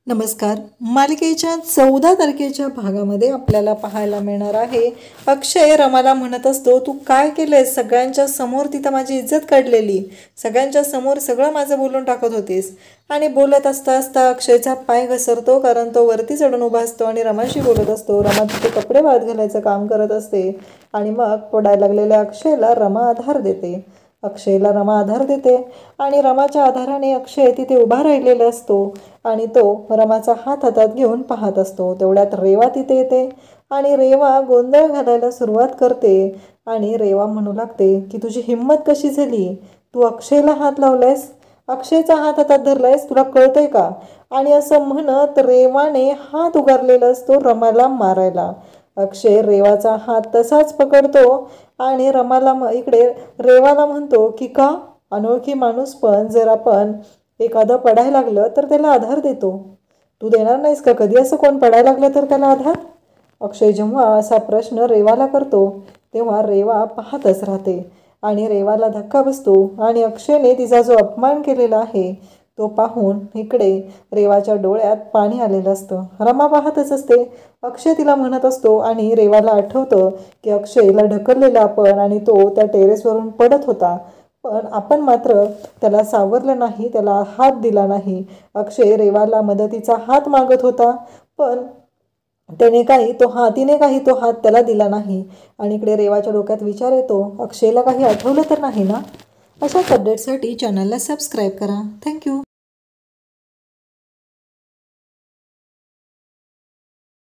नमस्कार. मालिकेच्या 14 तारखेच्या भागामध्ये आपल्याला पाहायला मिळणार आहे अक्षय रमाला म्हणत असतो, तू काय केलेस? सगळ्यांच्या समोर तिथं माझी इज्जत काढलेली, सगळ्यांच्या समोर सगळं माझं बोलून टाकत होतीस. आणि बोलत असता असता अक्षयचा पाय घसरतो, कारण तो वरती चढून उभा असतो आणि रमाशी बोलत असतो. रमा तिथे कपडे वाळत घालायचं काम करत असते आणि मग पडायला लागलेल्या अक्षयला रमा आधार देते. अक्षयला रमा आधार देते आणि रमाच्या आधाराने अक्षय तिथे उभा राहिलेला असतो आणि तो रमाचा हात हातात घेऊन पाहत असतो. तेवढ्यात रेवा तिथे येते आणि रेवा गोंधळ घालायला सुरुवात करते आणि रेवा म्हणू लागते की तुझी हिंमत कशी झाली? तू अक्षयला हात लावलायस, अक्षयचा हात हातात धरलायस, तुला कळतंय का? आणि असं म्हणत रेवाने हात उगारलेला असतो रमाला मारायला. अक्षय रेवाचा हात तसाच पकडतो आणि रमाला इकडे रेवाला म्हणतो की का अनोळखी माणूस पण जर आपण एखादं पडायला लागलं तर त्याला आधार देतो, तू देणार नाहीस का कधी असं कोण पडायला लागलं तर त्याला आधार? अक्षय जेव्हा असा प्रश्न रेवाला करतो तेव्हा रेवा पाहतच राहते आणि रेवाला धक्का बसतो आणि अक्षयने तिचा जो अपमान केलेला आहे तो पाहून इकडे रेवाच्या डोळ्यात पाणी आलेलं असतं. रमा पाहतच असते. अक्षय तिला म्हणत असतो आणि रेवाला आठवतं की अक्षयला ढकललेला आपण आणि तो त्या टेरेसवरून पडत होता, पण आपण मात्र त्याला सावरलं नाही, त्याला हात दिला नाही. अक्षय रेवाला मदतीचा हात मागत होता, पण तिने काही तो हात त्याला दिला नाही. आणि इकडे रेवाच्या डोक्यात विचार येतो, अक्षयला काही आठवलं तर नाही ना? अशाच अपडेटसाठी चॅनलला सबस्क्राईब करा. थँक्यू.